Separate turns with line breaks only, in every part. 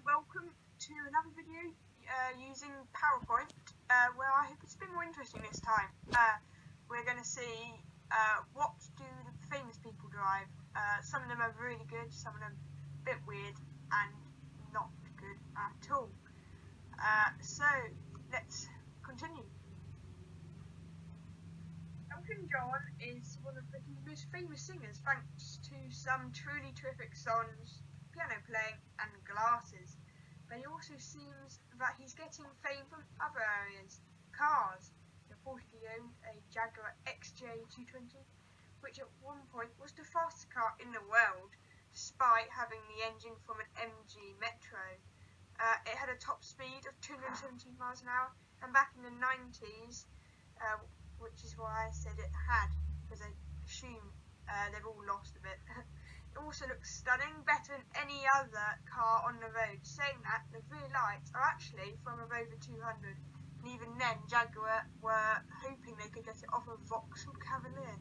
welcome to another video using PowerPoint, where I hope it's a bit more interesting this time. We're going to see what do the famous people drive. Some of them are really good, some of them a bit weird and not good at all. So let's continue. Elton John is one of Britain's most famous singers thanks to some truly terrific songs, piano playing and glasses. But it also seems that he's getting fame from other areas. Cars. He reportedly owned a Jaguar XJ220, which at one point was the fastest car in the world, despite having the engine from an MG Metro. It had a top speed of 217 miles an hour, and back in the 90s, which is why I said it had, because I assume they've all lost a bit. It also looks stunning, better than any other car on the road. Saying that, the rear lights are actually from a Rover 200, and even then Jaguar were hoping they could get it off a Vauxhall Cavalier.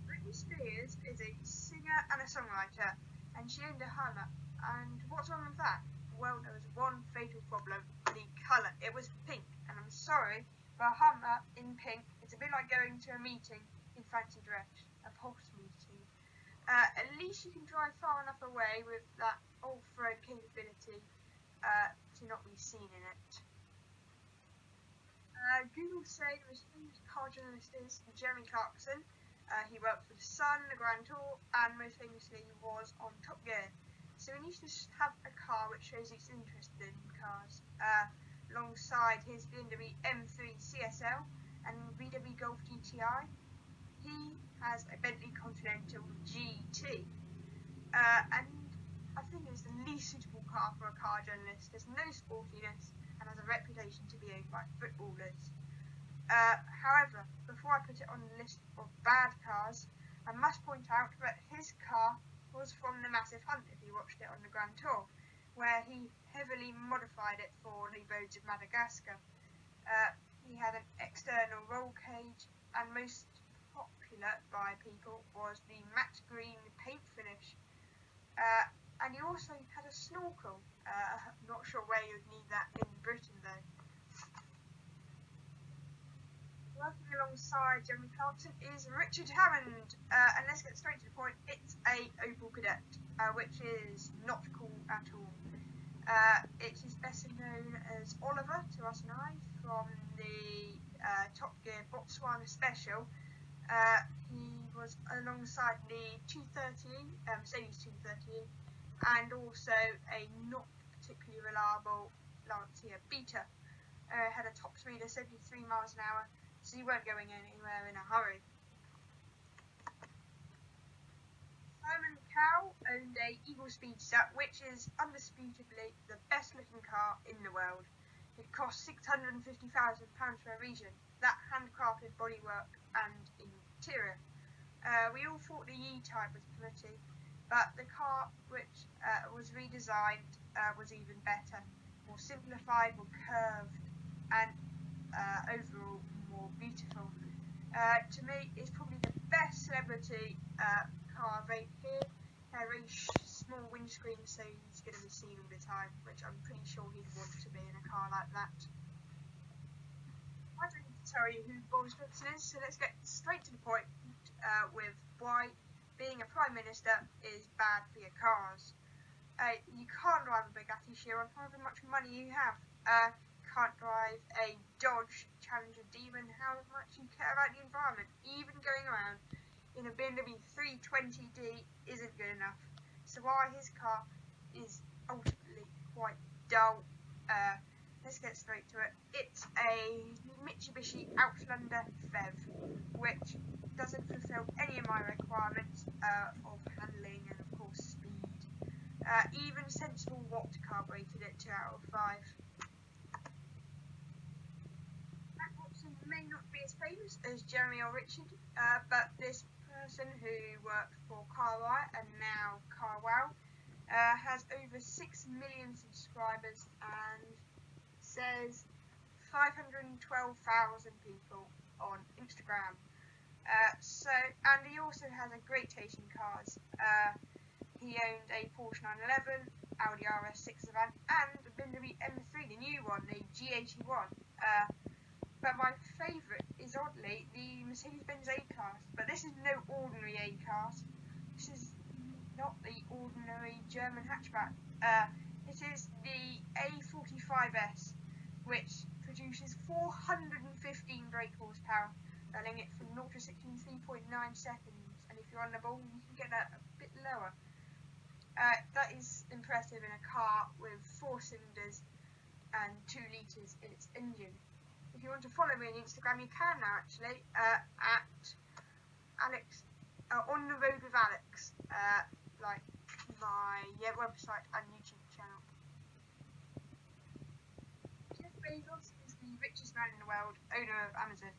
Britney Spears is a singer and a songwriter, and she owned a Hammond. And what's wrong with that? Well, there was one fatal problem: the colour. It was pink, and I'm sorry, but a Hummer in pink, it's a bit like going to a meeting in fancy dress, a pulse meeting. At least you can drive far enough away with that off-road capability to not be seen in it. Google say the most famous car journalist is Jeremy Clarkson. He worked for The Sun, The Grand Tour, and most famously was on Top Gear. So he needs to have a car which shows he's interested in cars. Alongside his BMW M3 CSL and VW Golf GTI, he has a Bentley Continental GT. And I think it's the least suitable car for a car journalist. There's no sportiness and has a reputation to be owned by footballers. However, before I put it on the list of bad cars, I must point out that his car was from the Massive Hunt, if you watched it on the Grand Tour, where he heavily modified it for the roads of Madagascar. He had an external roll cage, and most popular by people was the matte green paint finish. And he also had a snorkel. I'm not sure where you'd need that in Britain though. Working alongside Jeremy Clarkson is Richard Hammond, and let's get straight to the point. It's a Opel Kadett, which is not cool at all. It is better known as Oliver to us and I from the Top Gear Botswana Special. He was alongside the 230, Mercedes 230, and also a not particularly reliable Lancia Beta. Had a top speed of 73 miles an hour, so you weren't going anywhere in a hurry. Cowell owned a Eagle Speedster, which is undisputably the best looking car in the world. It cost £650,000 for a region, that handcrafted bodywork and interior. We all thought the E-Type was pretty, but the car which was redesigned was even better, more simplified, more curved, and overall more beautiful. To me, it's probably the best celebrity car right here. A very small windscreen, so he's going to be seen all the time, which I'm pretty sure he'd want to be in a car like that. I don't need to tell you who Boris Johnson is, so let's get straight to the point with why being a Prime Minister is bad for your cars. You can't drive a Bugatti Chiron, however much money you have. Can't drive a Dodge Challenger Demon, how much you care about the environment. Even going around in a BMW 320d isn't good enough. So why his car is ultimately quite dull. Let's get straight to it. It's a Mitsubishi Outlander PHEV, which doesn't fulfill any of my requirements of handling and of course speed. Even Sensible Watt Carb rated it 2 out of 5. Matt Watson may not be as famous as Jeremy or Richard, but this person who worked for Cowell and now Cowell has over 6 million subscribers and says 512,000 people on Instagram. And he also has a great taste in cars. he owned a Porsche 911, Audi RS6 sedan, and a BMW M3, the new one, the G81. But my favourite is oddly the Mercedes-Benz A-Class. But this is no ordinary A-Class. This is not the ordinary German hatchback. It is the A45S, which produces 415 brake horsepower, running it from 0 to 60 in 3.9 seconds. And if you're on the ball, you can get that a bit lower. That is impressive in a car with 4 cylinders and 2 litres in its engine. If you want to follow me on Instagram, you can now actually, at Alex, on the road with Alex, like my website and YouTube channel. Jeff Bezos is the richest man in the world, owner of Amazon.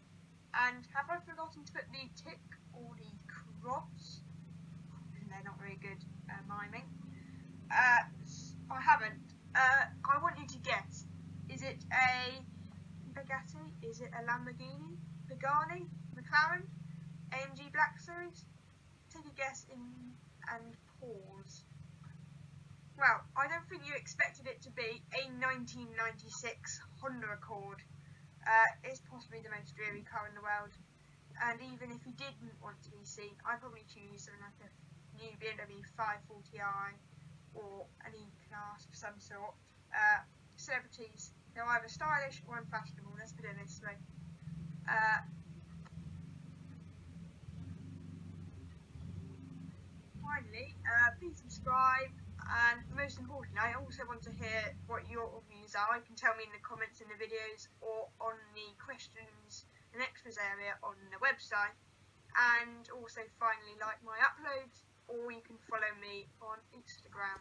And have I forgotten to put the tick or the cross? They're not very good miming. I haven't. I want you to guess. Is it a Bugatti? Is it a Lamborghini? Pagani? McLaren? AMG Black Series? Take a guess and pause. Well, I don't think you expected it to be a 1996 Honda Accord. It's possibly the most dreary car in the world. And even if you didn't want to be seen, I'd probably choose something like a new BMW 540i or an E-Class of some sort. Celebrities, they're either stylish or unfashionable, let's put it this way. Finally, please subscribe, and most importantly, I also want to hear what your views are. You can tell me in the comments in the videos or on the questions and extras area on the website. And also finally, like my uploads, or you can follow me on Instagram.